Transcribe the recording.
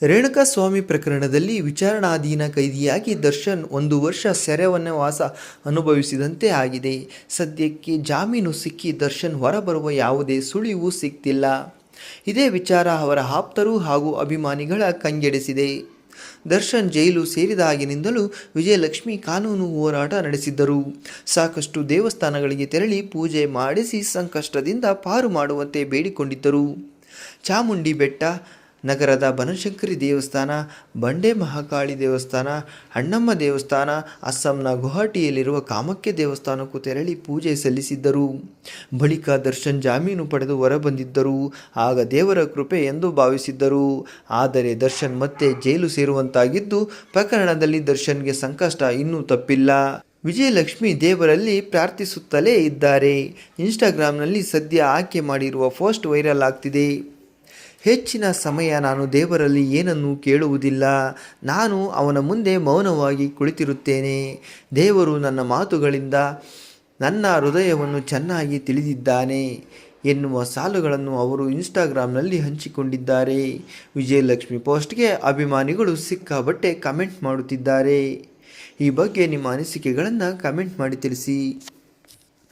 ರೇಣುಕಾಸ್ವಾಮಿ ಪ್ರಕರಣದಲ್ಲಿ ವಿಚಾರಣಾಧೀನ ಕೈದಿಯಾಗಿ ದರ್ಶನ್ 1 ವರ್ಷ ಸೆರೆವಾಸ ಅನುಭವಿಸಿದಂತೆ ಆಗಿದೆ. ಸದ್ಯಕ್ಕೆ ಜಾಮೀನು ಸಿಕ್ಕಿ ದರ್ಶನ್ ಹೊರಬರುವ ಯಾವುದೇ ಸುಳಿವು ಸಿಗ್ತಿಲ್ಲ. ಇದೇ ವಿಚಾರ ಅವರ ಆಪ್ತರು ಹಾಗೂ ಅಭಿಮಾನಿಗಳ ಕಂಗೆಡಿಸಿದೆ. ದರ್ಶನ್ ಜೈಲು ಸೇರಿದಾಗಿನಿಂದಲೂ ವಿಜಯಲಕ್ಷ್ಮಿ ಕಾನೂನು ಹೋರಾಟ ನಡೆಸಿದ್ದರು. ಸಾಕಷ್ಟು ದೇವಸ್ಥಾನಗಳಿಗೆ ತೆರಳಿ ಪೂಜೆ ಮಾಡಿಸಿ ಸಂಕಷ್ಟದಿಂದ ಪಾರು ಮಾಡುವಂತೆ ಬೇಡಿಕೊಂಡಿದ್ದರು. ಚಾಮುಂಡಿ ಬೆಟ್ಟ, ನಗರದ ಬನಶಂಕರಿ ದೇವಸ್ಥಾನ, ಬಂಡೆ ಮಹಾಕಾಳಿ ದೇವಸ್ಥಾನ, ಅಣ್ಣಮ್ಮ ದೇವಸ್ಥಾನ, ಅಸ್ಸಾಂನ ಗುವಾಹಟಿಯಲ್ಲಿರುವ ಕಾಮಾಖ್ಯ ದೇವಸ್ಥಾನಕ್ಕೂ ತೆರಳಿ ಪೂಜೆ ಸಲ್ಲಿಸಿದ್ದರು. ಬಳಿಕ ದರ್ಶನ್ ಜಾಮೀನು ಪಡೆದು ಹೊರಬಂದಿದ್ದರು. ಆಗ ದೇವರ ಕೃಪೆ ಎಂದು ಭಾವಿಸಿದ್ದರು. ಆದರೆ ದರ್ಶನ್ ಮತ್ತೆ ಜೈಲು ಸೇರುವಂತಾಗಿದ್ದು, ಪ್ರಕರಣದಲ್ಲಿ ದರ್ಶನ್ಗೆ ಸಂಕಷ್ಟ ಇನ್ನೂ ತಪ್ಪಿಲ್ಲ. ವಿಜಯಲಕ್ಷ್ಮಿ ದೇವರಲ್ಲಿ ಪ್ರಾರ್ಥಿಸುತ್ತಲೇ ಇದ್ದಾರೆ. ಇನ್ಸ್ಟಾಗ್ರಾಂನಲ್ಲಿ ಸದ್ಯ ಆಕೆ ಮಾಡಿರುವ ಪೋಸ್ಟ್ ವೈರಲ್ ಆಗ್ತಿದೆ. ಹೆಚ್ಚಿನ ಸಮಯ ನಾನು ದೇವರಲ್ಲಿ ಏನನ್ನೂ ಕೇಳುವುದಿಲ್ಲ. ನಾನು ಅವನ ಮುಂದೆ ಮೌನವಾಗಿ ಕುಳಿತಿರುತ್ತೇನೆ. ದೇವರು ನನ್ನ ಮಾತುಗಳಿಂದ ನನ್ನ ಹೃದಯವನ್ನು ಚೆನ್ನಾಗಿ ತಿಳಿದಿದ್ದಾನೆ ಎನ್ನುವ ಸಾಲುಗಳನ್ನು ಅವರು ಇನ್ಸ್ಟಾಗ್ರಾಂನಲ್ಲಿ ಹಂಚಿಕೊಂಡಿದ್ದಾರೆ. ವಿಜಯಲಕ್ಷ್ಮಿ ಪೋಸ್ಟ್ಗೆ ಅಭಿಮಾನಿಗಳು ಸಿಕ್ಕಾಪಟ್ಟೆ ಕಮೆಂಟ್ ಮಾಡುತ್ತಿದ್ದಾರೆ. ಈ ಬಗ್ಗೆ ನಿಮ್ಮ ಅನಿಸಿಕೆಗಳನ್ನು ಕಮೆಂಟ್ ಮಾಡಿ ತಿಳಿಸಿ.